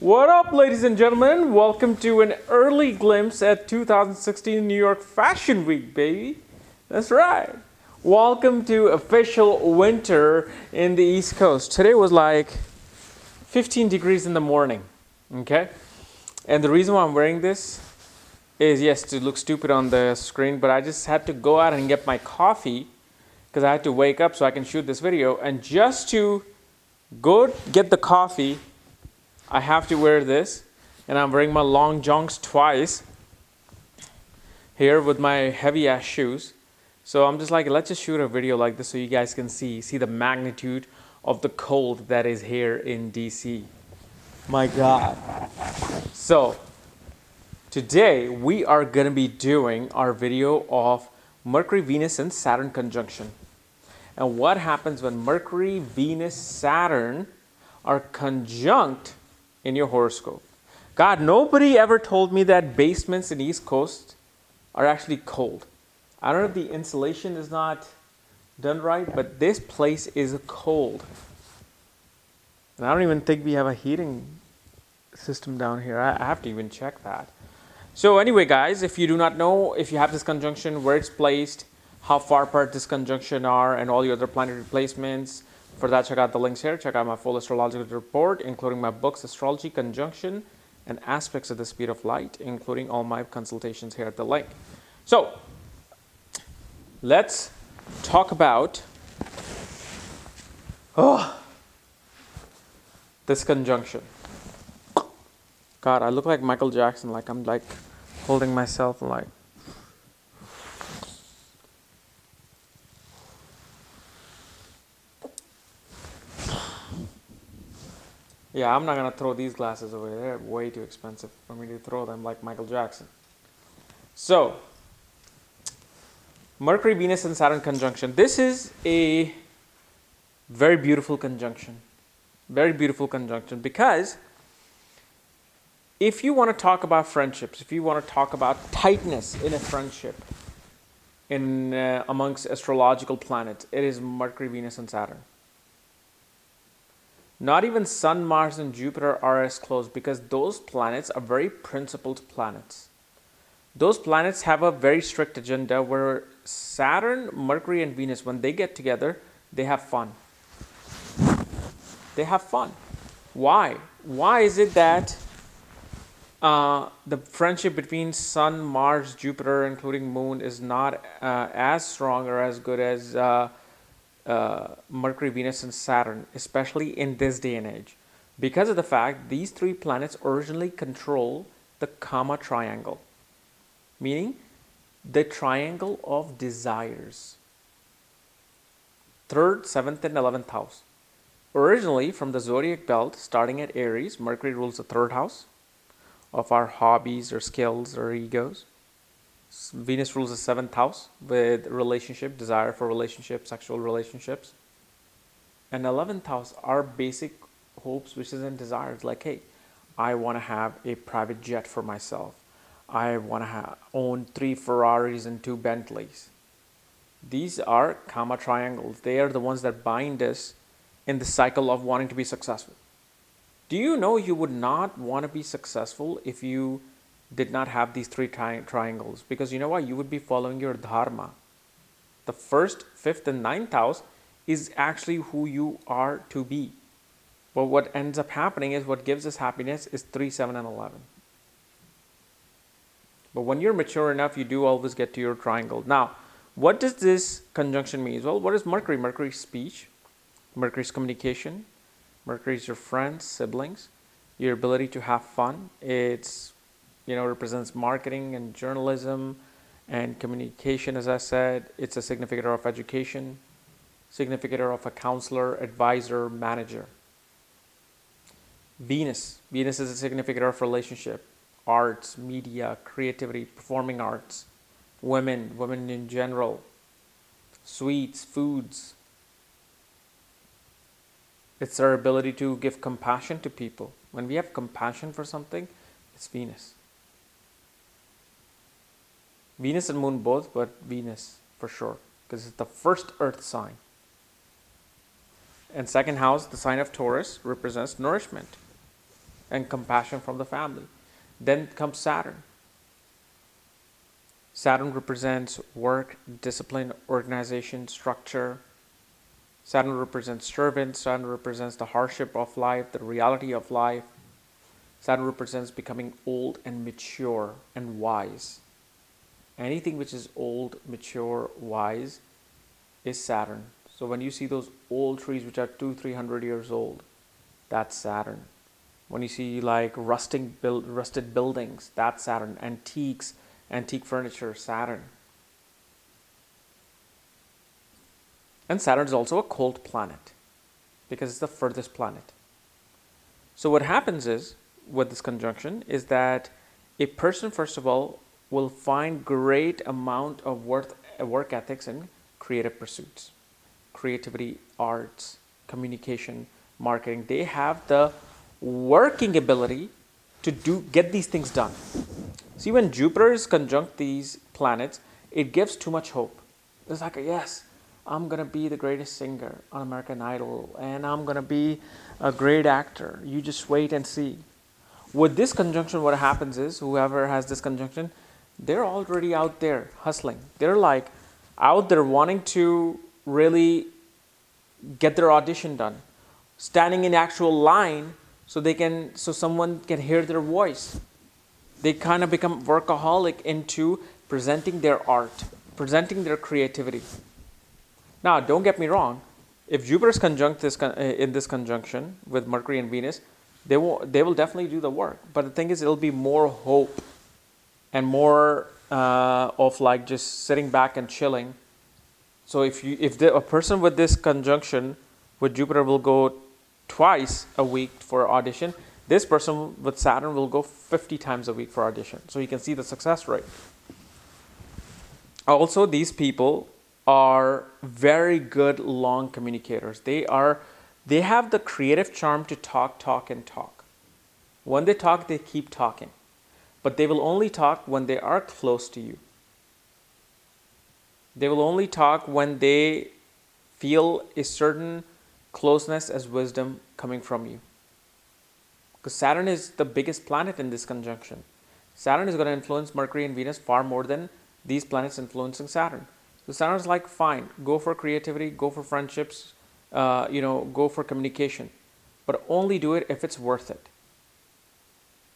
What up, ladies and gentlemen? Welcome to an early glimpse at 2016 New York Fashion Week, baby. That's right. Welcome to official winter in the East Coast. Today was like 15 degrees in the morning, okay? And the reason why I'm wearing this is, yes, to look stupid on the screen, but I just had to go out and get my coffee because I had to wake up so I can shoot this video. And just to go get the coffee, I have to wear this, and I'm wearing my long johns twice here with my heavy ass shoes. So I'm just like, let's just shoot a video like this so you guys can see the magnitude of the cold that is here in DC. My God. So today we are going to be doing our video of Mercury, Venus, and Saturn conjunction. And what happens when Mercury, Venus, Saturn are conjunct in your horoscope. God, nobody ever told me that basements in East Coast are actually cold. I don't know if the insulation is not done right, but this place is cold. And I don't even think we have a heating system down here. I have to even check that. So anyway, guys, if you do not know, if you have this conjunction, where it's placed, how far apart this conjunction are, and all your other planetary placements, for that, check out the links here. Check out my full astrological report, including my books, Astrology, Conjunction, and Aspects of the Speed of Light, including all my consultations here at the link. So, let's talk about this conjunction. God, I look like Michael Jackson, like I'm like holding myself like. Yeah, I'm not going to throw these glasses away. They're way too expensive for me to throw them like Michael Jackson. So, Mercury, Venus, and Saturn conjunction. This is a very beautiful conjunction. Very beautiful conjunction because if you want to talk about friendships, if you want to talk about tightness in a friendship in amongst astrological planets, it is Mercury, Venus, and Saturn. Not even Sun, Mars, and Jupiter are as close because those planets are very principled planets. Those planets have a very strict agenda where Saturn, Mercury, and Venus, when they get together, they have fun. They have fun. Why? Why is it that the friendship between Sun, Mars, Jupiter, including Moon, is not as strong or as good as Mercury, Venus, and Saturn, especially in this day and age? Because of the fact these three planets originally control the Kama triangle, meaning the triangle of desires. 3rd, 7th, and 11th house. Originally from the zodiac belt, starting at Aries, Mercury rules the 3rd house of our hobbies or skills or egos. Venus rules the 7th house with relationship, desire for relationship, sexual relationships. And 11th house are basic hopes, wishes, and desires. Like, hey, I want to have a private jet for myself. I want to own 3 Ferraris and 2 Bentleys. These are Kama triangles. They are the ones that bind us in the cycle of wanting to be successful. Do you know you would not want to be successful if you did not have these 3 triangles? Because you know what? You would be following your dharma. The 1st, 5th, and 9th house is actually who you are to be. But what ends up happening is what gives us happiness is 3, 7, and 11. But when you're mature enough, you do always get to your triangle. Now, what does this conjunction mean? Well, what is Mercury? Mercury is speech. Mercury is communication. Mercury is your friends, siblings, your ability to have fun. It's represents marketing and journalism and communication, as I said. It's a significator of education, significator of a counselor, advisor, manager. Venus is a significator of relationship, arts, media, creativity, performing arts, women in general, sweets, foods. It's our ability to give compassion to people. When we have compassion for something, it's Venus. Venus and Moon both, but Venus for sure, because it's the first earth sign. And second house, the sign of Taurus, represents nourishment. and compassion from the family. Then comes Saturn. Saturn represents work, discipline, organization, structure. Saturn represents servants. Saturn represents the hardship of life, the reality of life. Saturn represents becoming old and mature and wise. Anything which is old, mature, wise is Saturn. So when you see those old trees which are 200-300 years old, that's Saturn. When you see like rusted buildings, that's Saturn. Antique furniture, Saturn. And Saturn is also a cold planet because it's the furthest planet. So what happens is, with this conjunction, is that a person, first of all, will find great amount of work ethics in creative pursuits. Creativity, arts, communication, marketing. They have the working ability to get these things done. See, when Jupiter is conjunct these planets, it gives too much hope. It's like, yes, I'm going to be the greatest singer on American Idol, and I'm going to be a great actor. You just wait and see. With this conjunction, what happens is, whoever has this conjunction, they're already out there hustling. They're like out there wanting to really get their audition done, standing in actual line so someone can hear their voice. They kind of become workaholic into presenting their art, presenting their creativity. Now, don't get me wrong. If Jupiter is conjunct in this conjunction with Mercury and Venus, they will definitely do the work. But the thing is, it'll be more hope and more of like just sitting back and chilling. So if a person with this conjunction with Jupiter will go twice a week for audition, this person with Saturn will go 50 times a week for audition. So you can see the success rate. Also, these people are very good long communicators. They have the creative charm to talk. When they talk, they keep talking. But they will only talk when they are close to you. They will only talk when they feel a certain closeness as wisdom coming from you. Because Saturn is the biggest planet in this conjunction. Saturn is going to influence Mercury and Venus far more than these planets influencing Saturn. So Saturn is like, fine, go for creativity, go for friendships, go for communication. But only do it if it's worth it.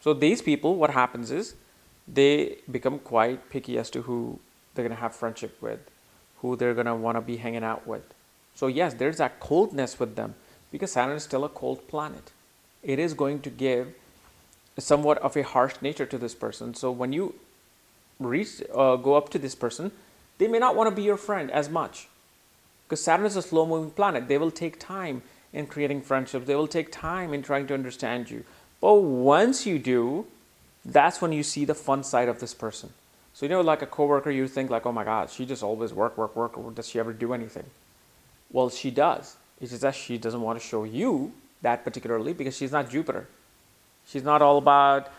So these people, what happens is, they become quite picky as to who they're going to have friendship with, who they're going to want to be hanging out with. So yes, there's that coldness with them because Saturn is still a cold planet. It is going to give somewhat of a harsh nature to this person. So when you go up to this person, they may not want to be your friend as much because Saturn is a slow-moving planet. They will take time in creating friendships. They will take time in trying to understand you. But once you do, that's when you see the fun side of this person. So, like a coworker, you think like, oh my God, she just always work. Does she ever do anything? Well, she does. It's just that she doesn't want to show you that particularly because she's not Jupiter. She's not all about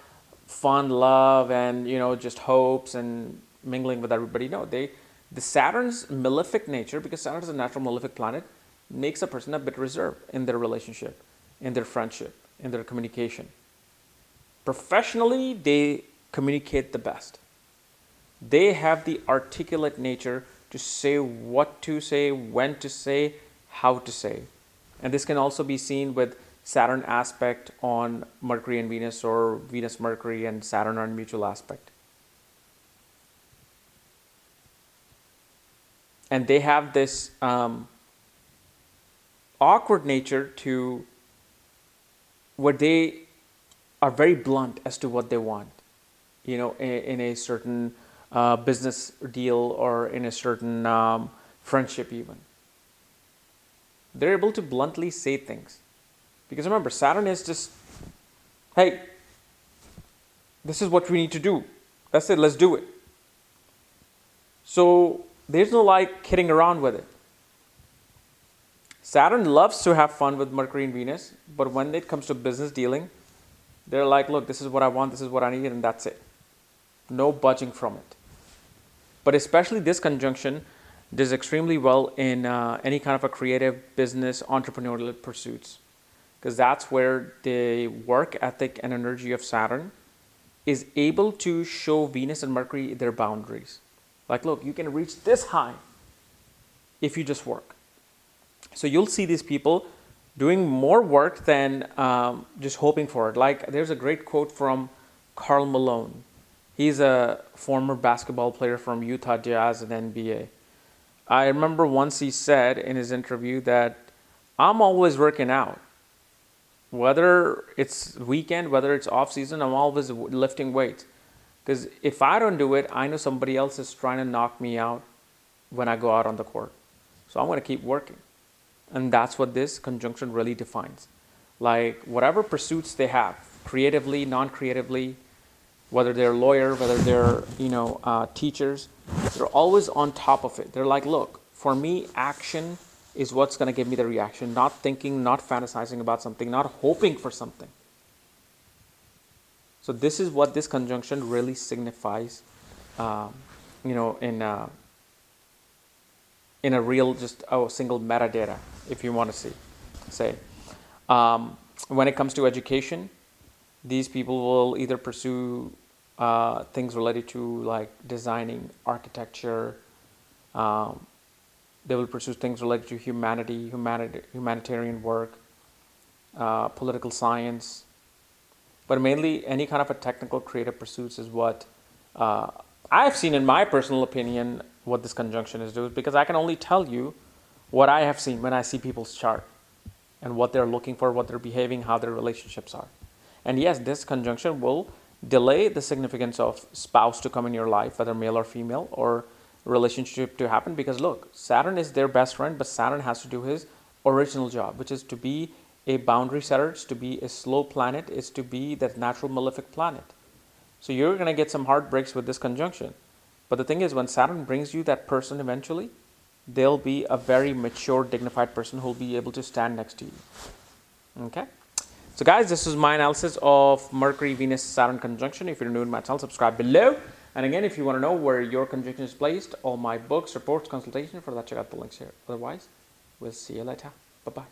fun, love, and, just hopes and mingling with everybody. No, the Saturn's malefic nature, because Saturn is a natural malefic planet, makes a person a bit reserved in their relationship, in their friendship, in their communication. Professionally, they communicate the best. They have the articulate nature to say what to say, when to say, how to say. And this can also be seen with Saturn aspect on Mercury and Venus, or Venus, Mercury, and Saturn on mutual aspect. And they have this awkward nature to where they are very blunt as to what they want, in a certain business deal or in a certain friendship even. They're able to bluntly say things. Because remember, Saturn is just, hey, this is what we need to do. That's it, let's do it. So there's no like kidding around with it. Saturn loves to have fun with Mercury and Venus, but when it comes to business dealing, they're like, look, this is what I want, this is what I need, and that's it. No budging from it. But especially this conjunction does extremely well in any kind of a creative business, entrepreneurial pursuits. because that's where the work ethic and energy of Saturn is able to show Venus and Mercury their boundaries. Like, look, you can reach this high if you just work. So you'll see these people doing more work than just hoping for it. Like, there's a great quote from Karl Malone. He's a former basketball player from Utah Jazz and NBA. I remember once he said in his interview that I'm always working out. Whether it's weekend, whether it's off season, I'm always lifting weights. Because if I don't do it, I know somebody else is trying to knock me out when I go out on the court. So I'm going to keep working. And that's what this conjunction really defines. Like, whatever pursuits they have, creatively, non-creatively, whether they're a lawyer, whether they're, teachers, they're always on top of it. They're like, look, for me, action is what's going to give me the reaction, not thinking, not fantasizing about something, not hoping for something. So this is what this conjunction really signifies, in a real, just a single metadata, if you want to say. When it comes to education, these people will either pursue things related to like designing, architecture. They will pursue things related to humanitarian work, political science, but mainly any kind of a technical creative pursuits is what I've seen, in my personal opinion, what this conjunction is doing, because I can only tell you what I have seen when I see people's chart and what they're looking for, what they're behaving, how their relationships are. And yes, this conjunction will delay the significance of spouse to come in your life, whether male or female, or relationship to happen, because look, Saturn is their best friend, but Saturn has to do his original job, which is to be a boundary setter, is to be a slow planet, is to be that natural malefic planet. So you're going to get some heartbreaks with this conjunction. But the thing is, when Saturn brings you that person eventually, they'll be a very mature, dignified person who'll be able to stand next to you. Okay? So guys, this is my analysis of Mercury, Venus, Saturn conjunction. If you're new to my channel, subscribe below. And again, if you want to know where your conjunction is placed, all my books, reports, consultation, for that, check out the links here. Otherwise, we'll see you later. Bye-bye.